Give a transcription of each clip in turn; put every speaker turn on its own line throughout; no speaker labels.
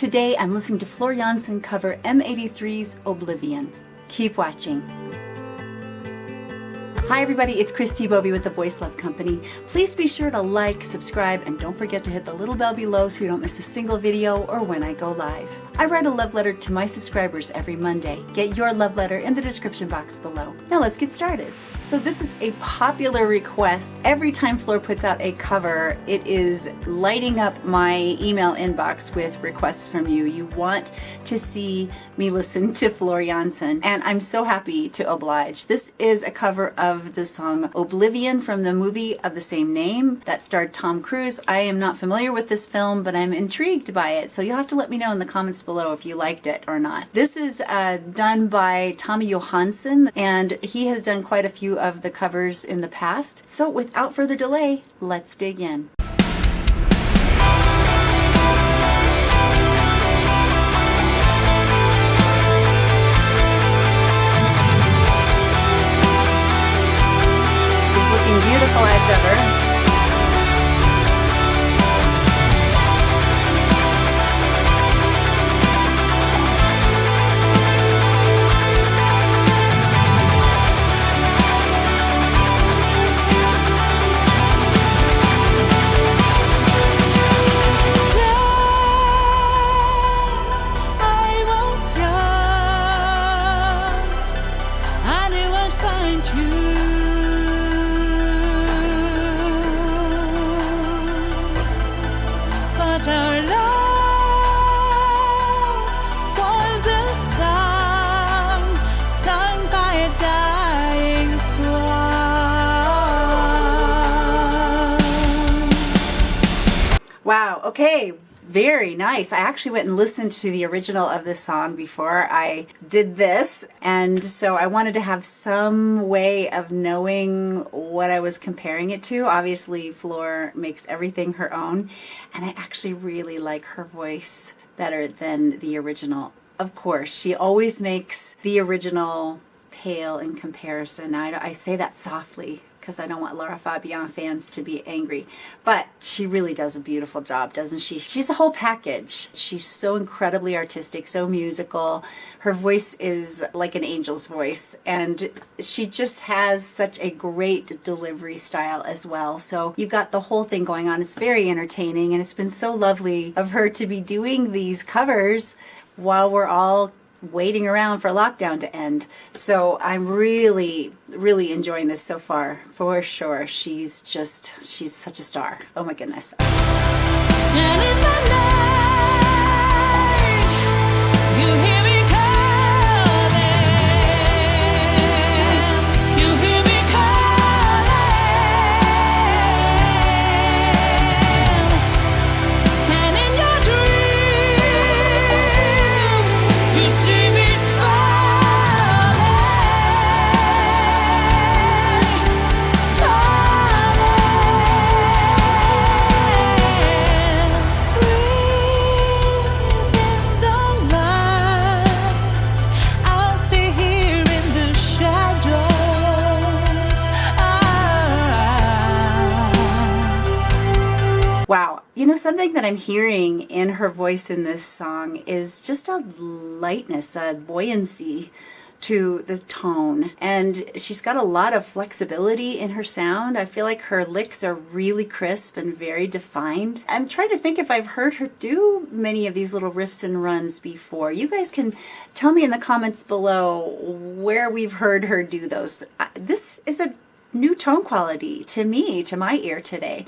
Today I'm listening to Floor Jansen cover M83's Oblivion. Keep watching. Hi everybody, it's Christi Bovee with the Voice Love Company. Please be sure to like, subscribe, and don't forget to hit the little bell below so you don't miss a single video or when I go live. I write a love letter to my subscribers every Monday. Get your love letter in the description box below. Now let's get started. So this is a popular request. Every time Floor puts out a cover, it is lighting up my email inbox with requests from you. You want to see me listen to Floor Jansen, and I'm so happy to oblige. This is a cover of the song Oblivion from the movie of the same name that starred Tom Cruise. I am not familiar with this film, but I'm intrigued by it, so you'll have to let me know in the comments below if you liked it or not. This is done by Tommy Johansson, and he has done quite a few of the covers in the past. So without further delay, let's dig in. Beautiful as ever. Wow, okay, very nice. I actually went and listened to the original of this song before I did this, and so I wanted to have some way of knowing what I was comparing it to. Obviously, Floor makes everything her own, and I actually really like her voice better than the original. Of course, she always makes the original pale in comparison. I say that softly because I don't want Laura Fabian fans to be angry. But she really does a beautiful job, doesn't she? She's the whole package. She's so incredibly artistic, so musical. Her voice is like an angel's voice, and she just has such a great delivery style as well. So you've got the whole thing going on. It's very entertaining, and it's been so lovely of her to be doing these covers while we're all waiting around for lockdown to end. So I'm really enjoying this so far, for sure. She's such a star. Oh my goodness. And in the night, you hear me calling. You hear me calling. And in your dreams, you see me Wow. You know, something that I'm hearing in her voice in this song is just a lightness, a buoyancy to the tone. And she's got a lot of flexibility in her sound. I feel like her licks are really crisp and very defined. I'm trying to think if I've heard her do many of these little riffs and runs before. You guys can tell me in the comments below where we've heard her do those. This is a new tone quality to me, to my ear today.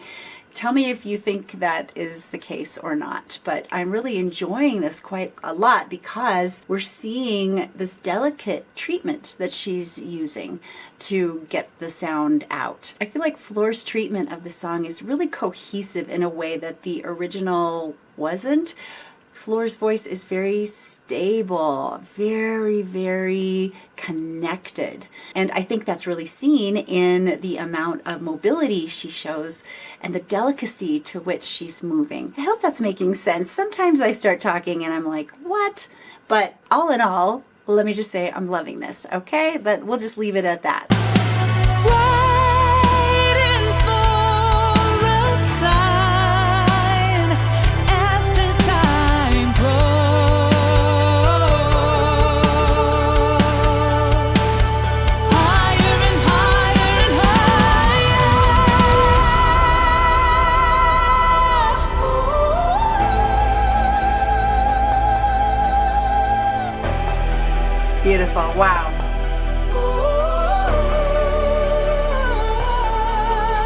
Tell me if you think that is the case or not, but I'm really enjoying this quite a lot because we're seeing this delicate treatment that she's using to get the sound out. I feel like Floor's treatment of the song is really cohesive in a way that the original wasn't. Floor's voice is very stable, very connected. And I think that's really seen in the amount of mobility she shows and the delicacy to which she's moving. I hope that's making sense. Sometimes I start talking and I'm like, what? But all in all, let me just say I'm loving this, okay? But we'll just leave it at that. Waiting for a sign as the time goes. Beautiful. Wow.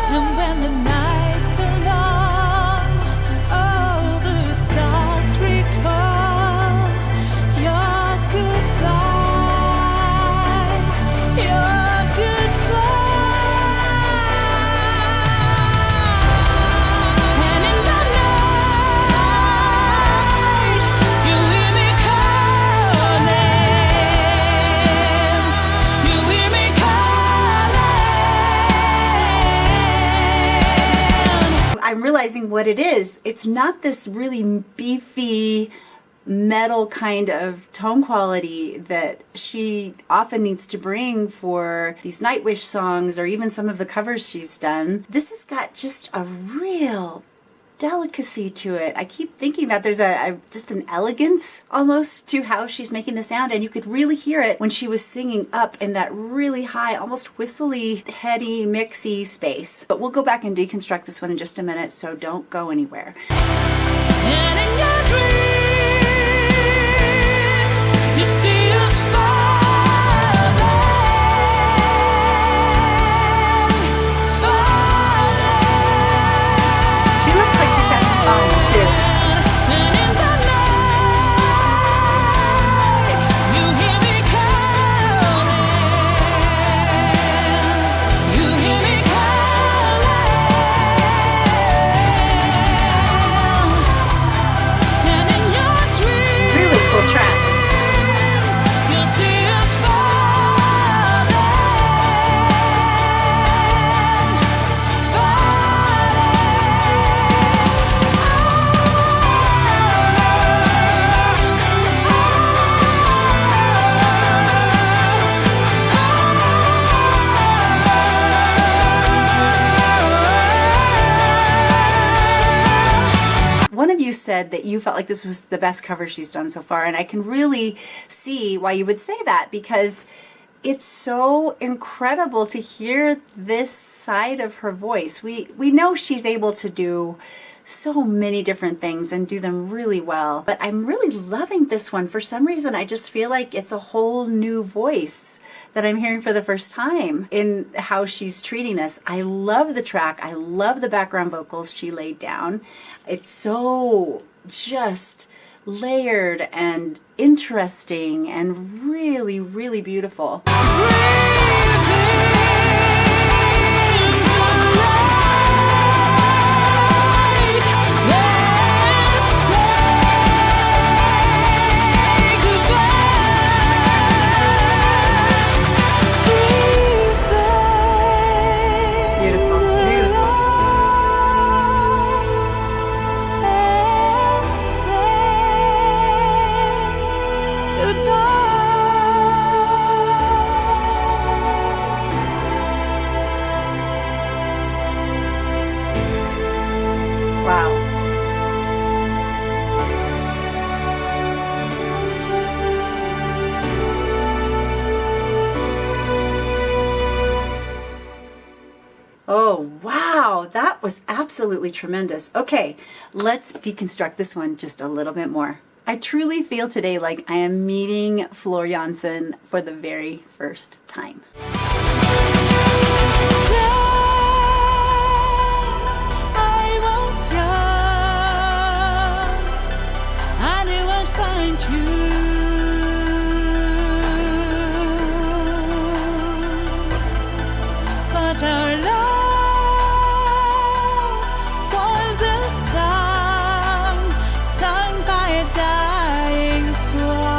And when the nights are long, all the stars recall your goodbye, your goodbye. And in the night, you hear me calling, you hear me calling.
I'm realizing what it is. It's not this really beefy metal kind of tone quality that she often needs to bring for these Nightwish songs or even some of the covers she's done. This has got just a real delicacy to it. I keep thinking that there's just an elegance almost to how she's making the sound, and you could really hear it when she was singing up in that really high, almost whistly, heady, mixy space. But we'll go back and deconstruct this one in just a minute, so don't go anywhere.
And in your dreams, you see us falling, falling.
She looks like she's having fun too.
And in the night, you hear me calling, you hear me calling. And in your dreams,
Really cool track.
you'll see us falling,
One of you said that you felt like this was the best cover she's done so far, and I can really see why you would say that, because it's so incredible to hear this side of her voice. We know she's able to do so many different things and do them really well, but I'm really loving this one. For some reason, I just feel like it's a whole new voice that I'm hearing for the first time in how she's treating this. I love the track. I love the background vocals she laid down. It's so just layered and interesting and really, really beautiful. Beautiful, beautiful. Wow. Oh, wow. That was absolutely tremendous. Okay, let's deconstruct this one just a little bit more. I truly feel today like I am meeting Floor Jansen for the very first time.
Since I was young, I knew I'd find you. But our love was a song sung by a dying swan.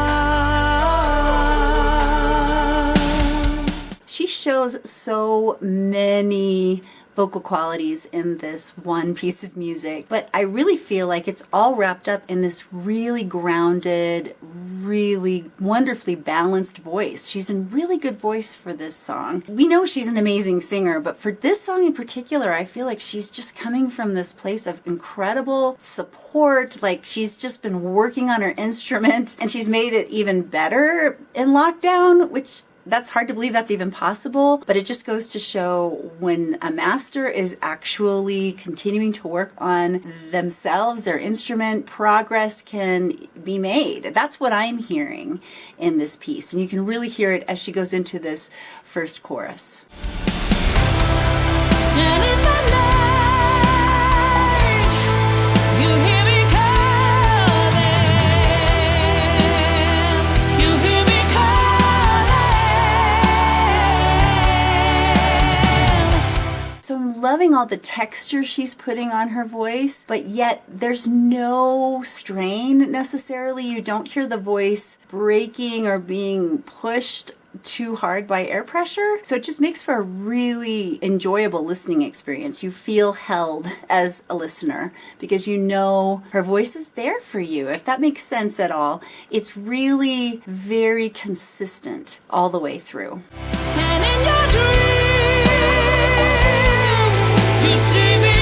She shows so many vocal qualities in this one piece of music, but I really feel like it's all wrapped up in this really grounded, really wonderfully balanced voice. She's in really good voice for this song. We know she's an amazing singer, but for this song in particular, I feel like she's just coming from this place of incredible support. Like she's just been working on her instrument and she's made it even better in lockdown, which that's hard to believe that's even possible, but it just goes to show when a master is actually continuing to work on themselves, their instrument, progress can be made. That's what I'm hearing in this piece. And you can really hear it as she goes into this first chorus.
And in the night, you hear me calling. You hear me calling.
So I'm loving all the texture she's putting on her voice, but yet there's no strain necessarily. You don't hear the voice breaking or being pushed too hard by air pressure. So it just makes for a really enjoyable listening experience. You feel held as a listener because you know her voice is there for you. If that makes sense at all, it's really very consistent all the way through.
And in your dreams, you see me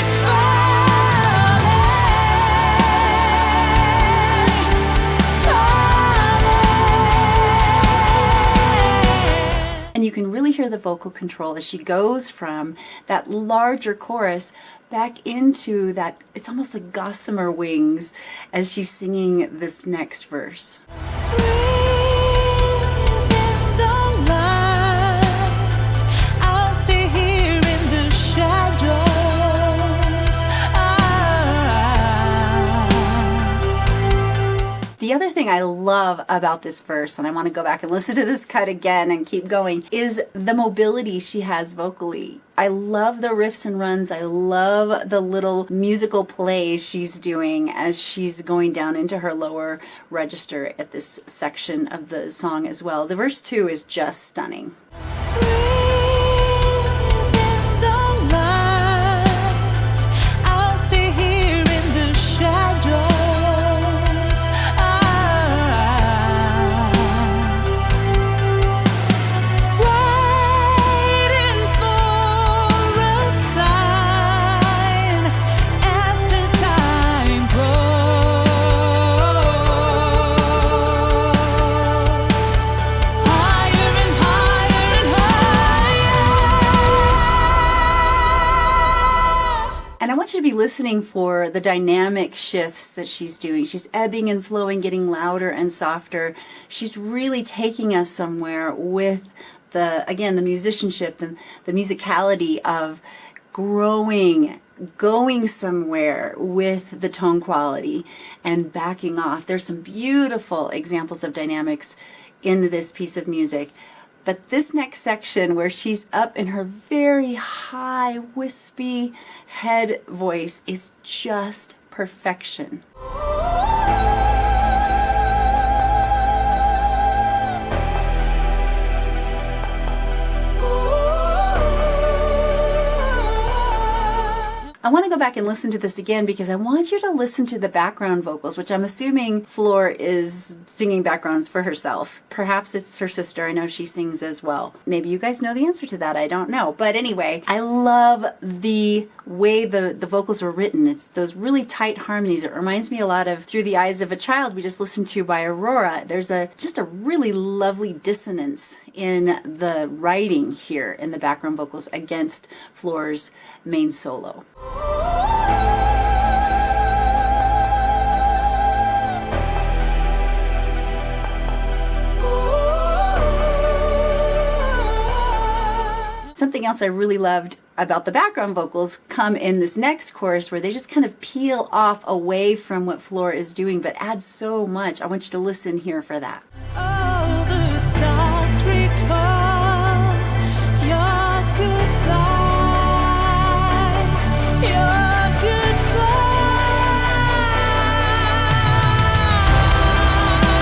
And you can really hear the vocal control as she goes from that larger chorus back into that, it's almost like gossamer wings as she's singing this next verse. The other thing I love about this verse, and I want to go back and listen to this cut again and keep going, is the mobility she has vocally. I love the riffs and runs. I love the little musical plays she's doing as she's going down into her lower register at this section of the song as well. The verse 2 is just stunning. And I want you to be listening for the dynamic shifts that she's doing. She's ebbing and flowing, getting louder and softer. She's really taking us somewhere with the musicianship, the musicality of going somewhere with the tone quality and backing off. There's some beautiful examples of dynamics in this piece of music. But this next section where she's up in her very high, wispy head voice is just perfection. I want to go back and listen to this again because I want you to listen to the background vocals, which I'm assuming Floor is singing backgrounds for herself. Perhaps it's her sister. I know she sings as well. Maybe you guys know the answer to that. I don't know. But anyway, I love the way the vocals were written. It's those really tight harmonies. It reminds me a lot of Through the Eyes of a Child we just listened to by Aurora. There's just a really lovely dissonance in the writing here in the background vocals against Floor's main solo. Something else I really loved about the background vocals come in this next chorus where they just kind of peel off away from what Floor is doing but add so much. I want you to listen here for that.
All the stars recall your goodbye, your goodbye.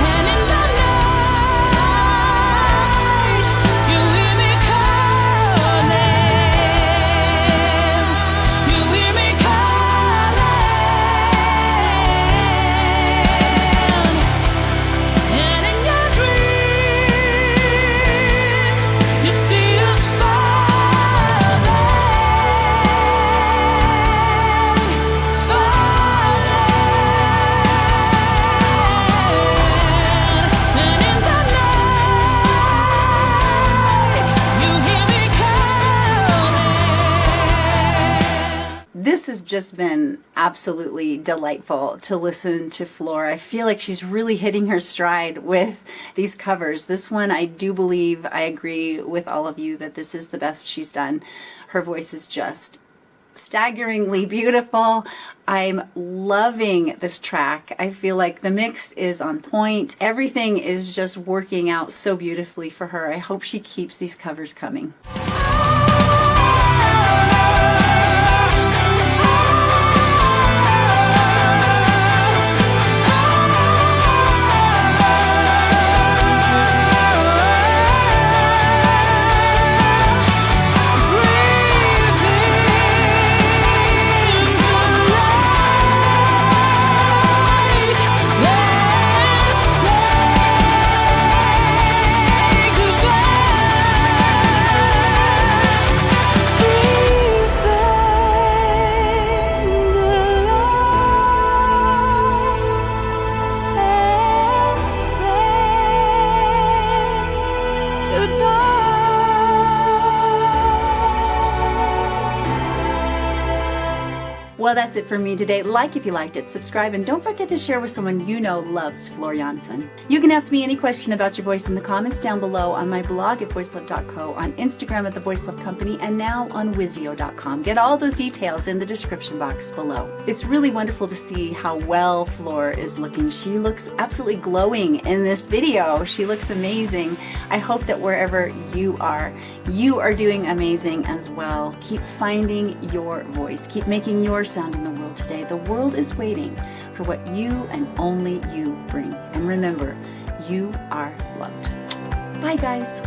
And in the night, you hear me calling, you hear me calling. And in your dreams,
just been absolutely delightful to listen to Flor. I feel like she's really hitting her stride with these covers. This one, I do believe, I agree with all of you that this is the best she's done. Her voice is just staggeringly beautiful. I'm loving this track. I feel like the mix is on point. Everything is just working out so beautifully for her. I hope she keeps these covers coming. Well, that's it for me today. Like if you liked it, subscribe, and don't forget to share with someone you know loves Flor Jansen. You can ask me any question about your voice in the comments down below on my blog at voicelove.co, on Instagram at The Voice Love Company, and now on Wizio.com. Get all those details in the description box below. It's really wonderful to see how well Flor is looking. She looks absolutely glowing in this video. She looks amazing. I hope that wherever you are doing amazing as well. Keep finding your voice. Keep making your sound in the world today. The world is waiting for what you and only you bring. And remember, you are loved. Bye, guys.